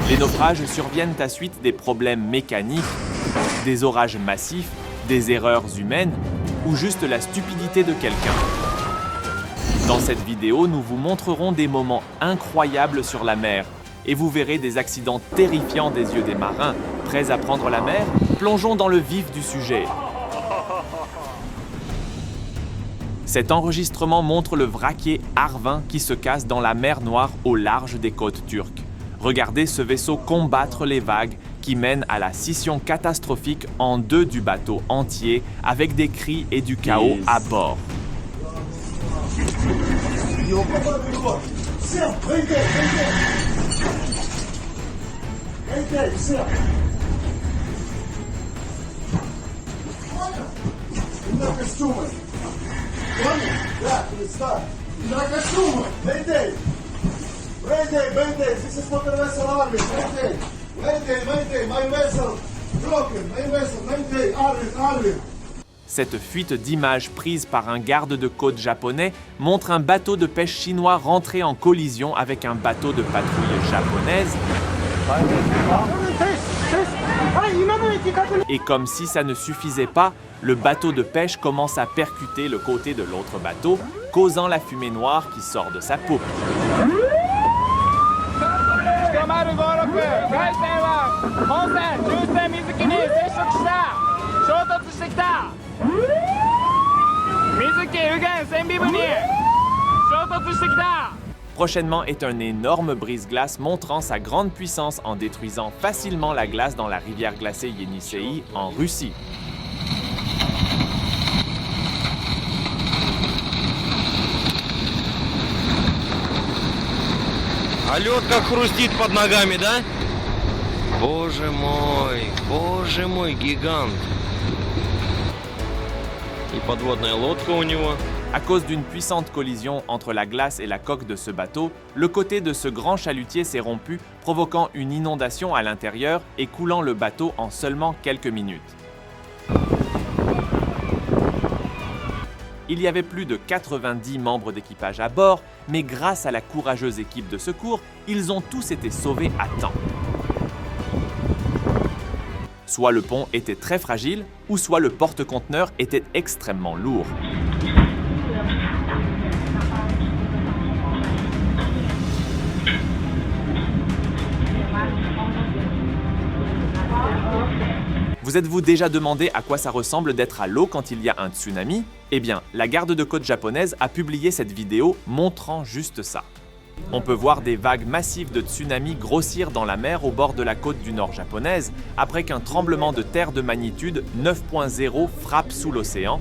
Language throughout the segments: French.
Les naufrages surviennent à suite des problèmes mécaniques, des orages massifs, des erreurs humaines ou juste la stupidité de quelqu'un. Dans cette vidéo, nous vous montrerons des moments incroyables sur la mer et vous verrez des accidents terrifiants des yeux des marins. Prêts à prendre la mer? Plongeons dans le vif du sujet. Cet enregistrement montre le vraquier Arvin qui se casse dans la mer Noire au large des côtes turques. Regardez ce vaisseau combattre les vagues qui mènent à la scission catastrophique en deux du bateau entier avec des cris et du chaos à bord. Cette fuite d'images prise par un garde de côte japonais montre un bateau de pêche chinois rentré en collision avec un bateau de patrouille japonaise. Et comme si ça ne suffisait pas, le bateau de pêche commence à percuter le côté de l'autre bateau, causant la fumée noire qui sort de sa poupe. Prochainement est un énorme brise-glace montrant sa grande puissance en détruisant facilement la glace dans la rivière glacée Yenisei en Russie. А лед как хрустит под ногами, да? Боже мой, гигант. И подводная лодка у него. À cause d'une puissante collision entre la glace et la coque de ce bateau, le côté de ce grand chalutier s'est rompu, provoquant une inondation à l'intérieur et coulant le bateau en seulement quelques minutes. Il y avait plus de 90 membres d'équipage à bord, mais grâce à la courageuse équipe de secours, ils ont tous été sauvés à temps. Soit le pont était très fragile, ou soit le porte-conteneur était extrêmement lourd. Vous êtes-vous déjà demandé à quoi ça ressemble d'être à l'eau quand il y a un tsunami? Eh bien, la garde de côte japonaise a publié cette vidéo montrant juste ça. On peut voir des vagues massives de tsunami grossir dans la mer au bord de la côte du nord japonaise après qu'un tremblement de terre de magnitude 9.0 frappe sous l'océan.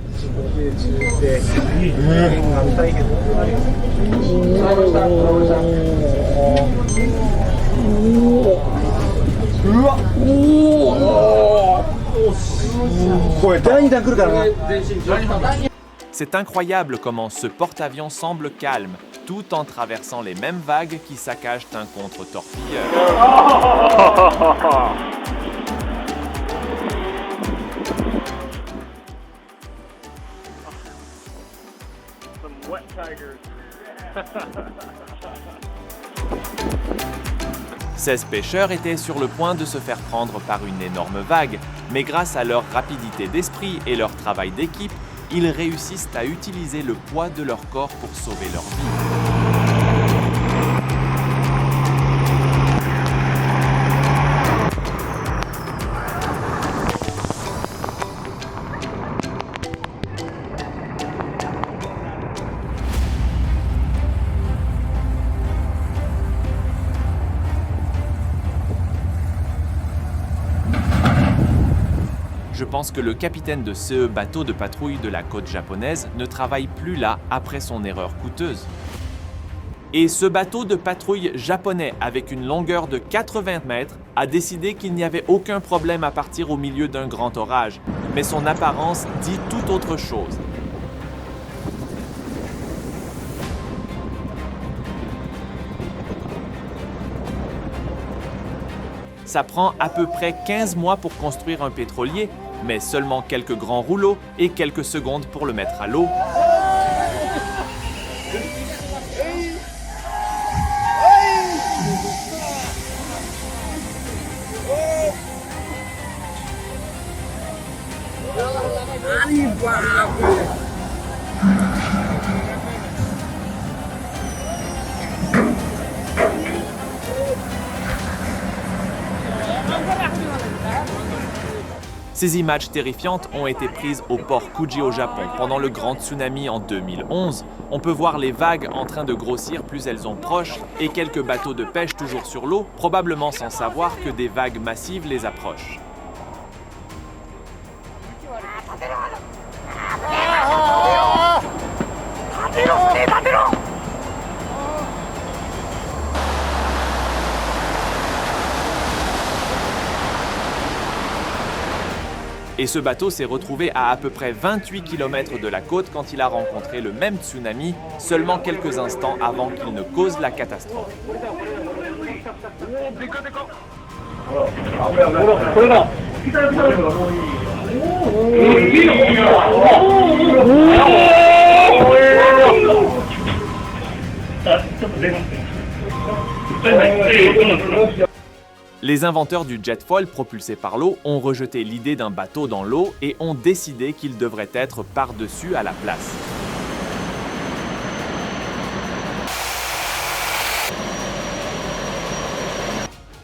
C'est incroyable comment ce porte-avions semble calme, tout en traversant les mêmes vagues qui saccagent un contre-torpilleur. Some wet tigers. 16 pêcheurs étaient sur le point de se faire prendre par une énorme vague, mais grâce à leur rapidité d'esprit et leur travail d'équipe, ils réussissent à utiliser le poids de leur corps pour sauver leur vie. Je pense que le capitaine de ce bateau de patrouille de la côte japonaise ne travaille plus là après son erreur coûteuse. Et ce bateau de patrouille japonais avec une longueur de 80 mètres a décidé qu'il n'y avait aucun problème à partir au milieu d'un grand orage, mais son apparence dit tout autre chose. Ça prend à peu près 15 mois pour construire un pétrolier, mais seulement quelques grands rouleaux et quelques secondes pour le mettre à l'eau. Ces images terrifiantes ont été prises au port Fuji au Japon pendant le grand tsunami en 2011. On peut voir les vagues en train de grossir plus elles sont proches et quelques bateaux de pêche toujours sur l'eau, probablement sans savoir que des vagues massives les approchent. Et ce bateau s'est retrouvé à peu près 28 km de la côte quand il a rencontré le même tsunami seulement quelques instants avant qu'il ne cause la catastrophe. Les inventeurs du jet foil propulsé par l'eau ont rejeté l'idée d'un bateau dans l'eau et ont décidé qu'il devrait être par-dessus à la place.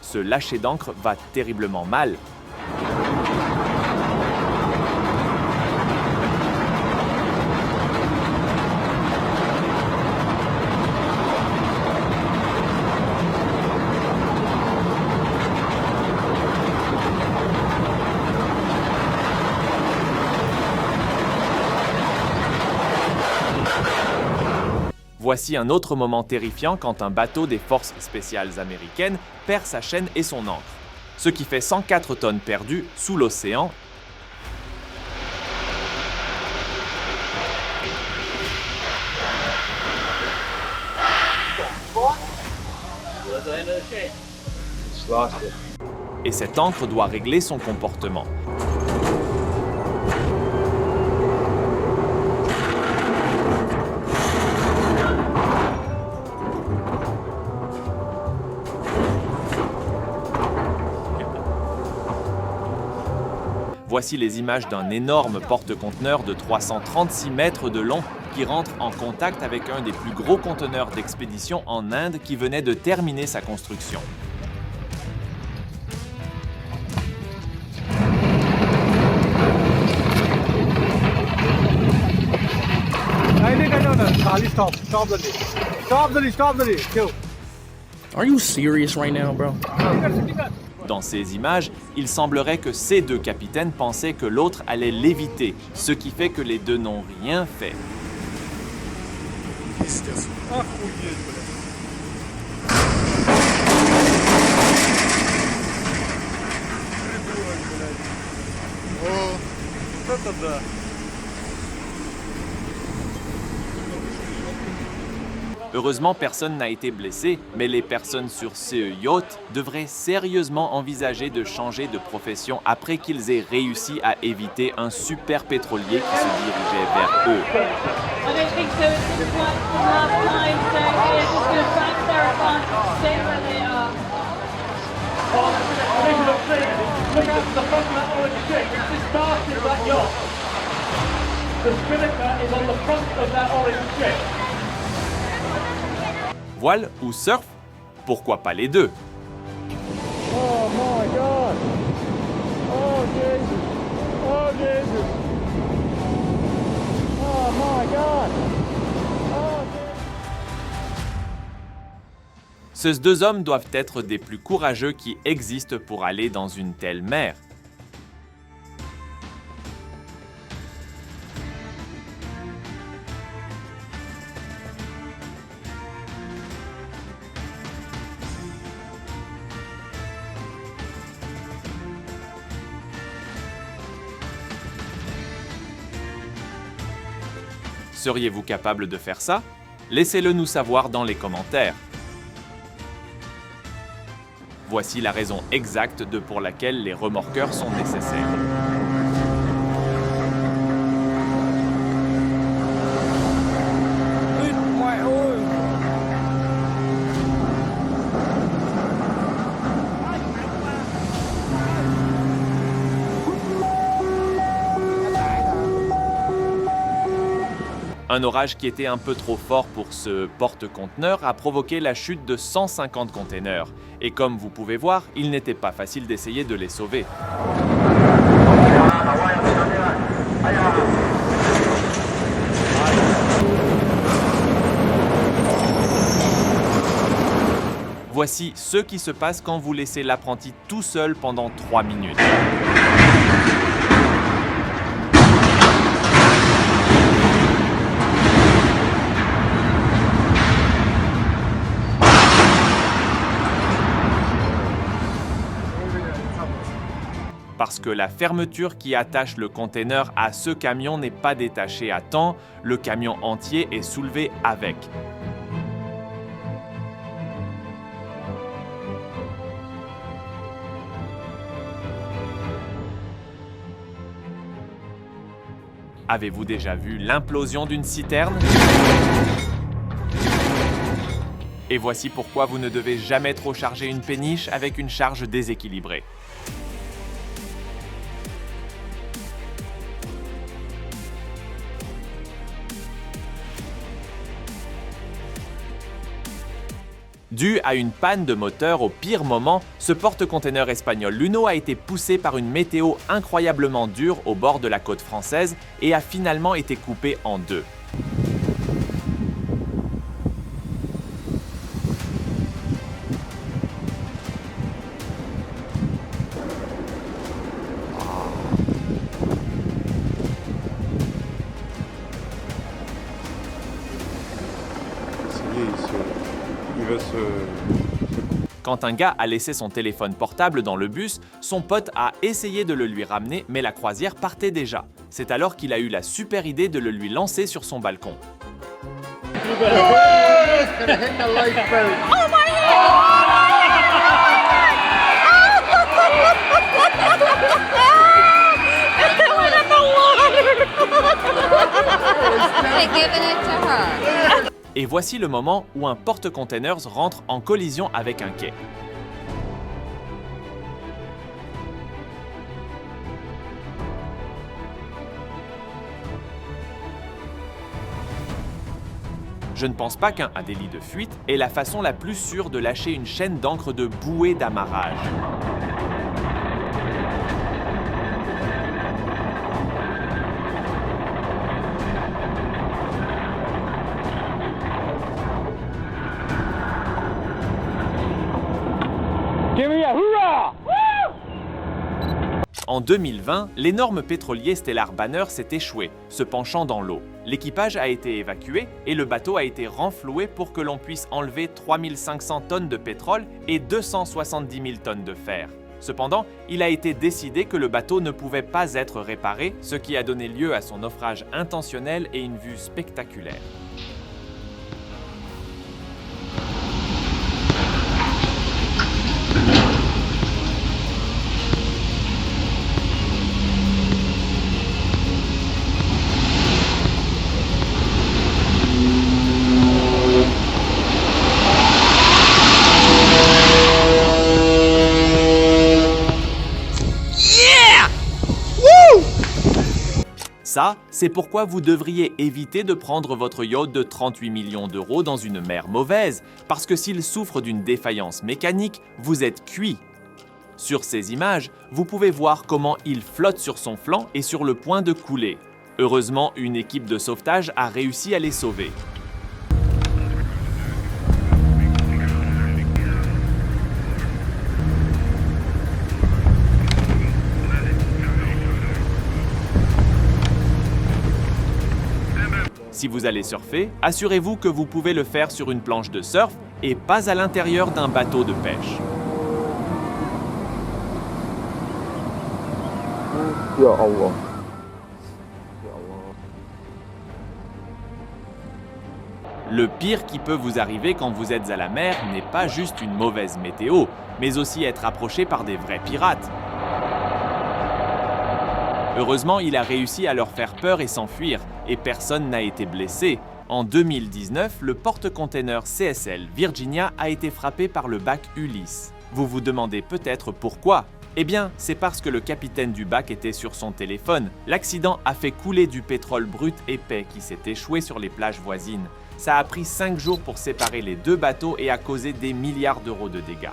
Ce lâcher d'encre va terriblement mal. Voici un autre moment terrifiant quand un bateau des forces spéciales américaines perd sa chaîne et son ancre, ce qui fait 104 tonnes perdues sous l'océan. Et cette ancre doit régler son comportement. Voici les images d'un énorme porte-conteneur de 336 mètres de long qui rentre en contact avec un des plus gros conteneurs d'expédition en Inde qui venait de terminer sa construction. Are you serious right now, bro? Dans ces images, il semblerait que ces deux capitaines pensaient que l'autre allait l'éviter, ce qui fait que les deux n'ont rien fait. Heureusement, personne n'a été blessé, mais les personnes sur ce yacht devraient sérieusement envisager de changer de profession après qu'ils aient réussi à éviter un super pétrolier qui se dirigeait vers eux. Voile ou surf? Pourquoi pas les deux? Oh my God! Oh Jesus! Oh Jesus! Oh my God! Oh Jesus! Ces deux hommes doivent être des plus courageux qui existent pour aller dans une telle mer. Seriez-vous capable de faire ça? Laissez-le nous savoir dans les commentaires. Voici la raison exacte pour laquelle les remorqueurs sont nécessaires. Un orage qui était un peu trop fort pour ce porte-conteneur a provoqué la chute de 150 containers. Et comme vous pouvez voir, il n'était pas facile d'essayer de les sauver. Voici ce qui se passe quand vous laissez l'apprenti tout seul pendant 3 minutes. Parce que la fermeture qui attache le container à ce camion n'est pas détachée à temps, le camion entier est soulevé avec. Avez-vous déjà vu l'implosion d'une citerne? Et voici pourquoi vous ne devez jamais trop charger une péniche avec une charge déséquilibrée. Dû à une panne de moteur au pire moment, ce porte-container espagnol Luno a été poussé par une météo incroyablement dure au bord de la côte française et a finalement été coupé en deux. Quand un gars a laissé son téléphone portable dans le bus, son pote a essayé de le lui ramener, mais la croisière partait déjà. C'est alors qu'il a eu la super idée de le lui lancer sur son balcon. Et voici le moment où un porte-containers rentre en collision avec un quai. Je ne pense pas qu'un délit de fuite est la façon la plus sûre de lâcher une chaîne d'ancre de bouée d'amarrage. En 2020, l'énorme pétrolier Stellar Banner s'est échoué, se penchant dans l'eau. L'équipage a été évacué et le bateau a été renfloué pour que l'on puisse enlever 3500 tonnes de pétrole et 270 000 tonnes de fer. Cependant, il a été décidé que le bateau ne pouvait pas être réparé, ce qui a donné lieu à son naufrage intentionnel et une vue spectaculaire. Ça, c'est pourquoi vous devriez éviter de prendre votre yacht de 38 millions d'euros dans une mer mauvaise, parce que s'il souffre d'une défaillance mécanique, vous êtes cuit. Sur ces images, vous pouvez voir comment il flotte sur son flanc et sur le point de couler. Heureusement, une équipe de sauvetage a réussi à les sauver. Si vous allez surfer, assurez-vous que vous pouvez le faire sur une planche de surf et pas à l'intérieur d'un bateau de pêche. Le pire qui peut vous arriver quand vous êtes à la mer n'est pas juste une mauvaise météo, mais aussi être approché par des vrais pirates. Heureusement, il a réussi à leur faire peur et s'enfuir, et personne n'a été blessé. En 2019, le porte-container CSL Virginia a été frappé par le bac Ulysse. Vous vous demandez peut-être pourquoi? Eh bien, c'est parce que le capitaine du bac était sur son téléphone. L'accident a fait couler du pétrole brut épais qui s'est échoué sur les plages voisines. Ça a pris 5 jours pour séparer les deux bateaux et a causé des milliards d'euros de dégâts.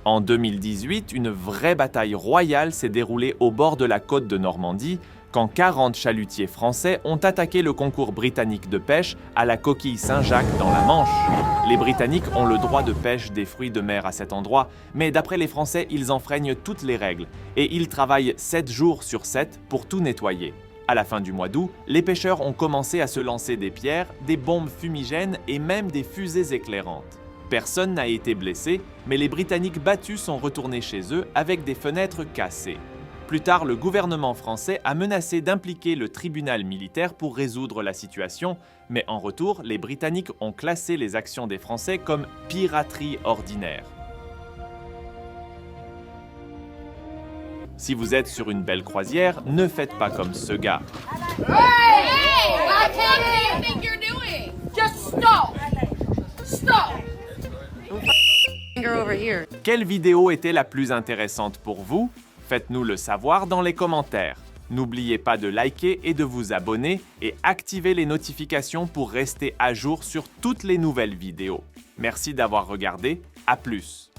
En 2018, une vraie bataille royale s'est déroulée au bord de la côte de Normandie, quand 40 chalutiers français ont attaqué le concours britannique de pêche à la coquille Saint-Jacques dans la Manche. Les Britanniques ont le droit de pêche des fruits de mer à cet endroit, mais d'après les Français, ils enfreignent toutes les règles et ils travaillent 7 jours sur 7 pour tout nettoyer. À la fin du mois d'août, les pêcheurs ont commencé à se lancer des pierres, des bombes fumigènes et même des fusées éclairantes. Personne n'a été blessé, mais les Britanniques battus sont retournés chez eux avec des fenêtres cassées. Plus tard, le gouvernement français a menacé d'impliquer le tribunal militaire pour résoudre la situation, mais en retour, les Britanniques ont classé les actions des Français comme piraterie ordinaire. Si vous êtes sur une belle croisière, ne faites pas comme ce gars. Hey! What do you think you're doing? Just stop! Stop! Finger over here. Quelle vidéo était la plus intéressante pour vous? Faites-nous le savoir dans les commentaires. N'oubliez pas de liker et de vous abonner et activer les notifications pour rester à jour sur toutes les nouvelles vidéos. Merci d'avoir regardé, à plus!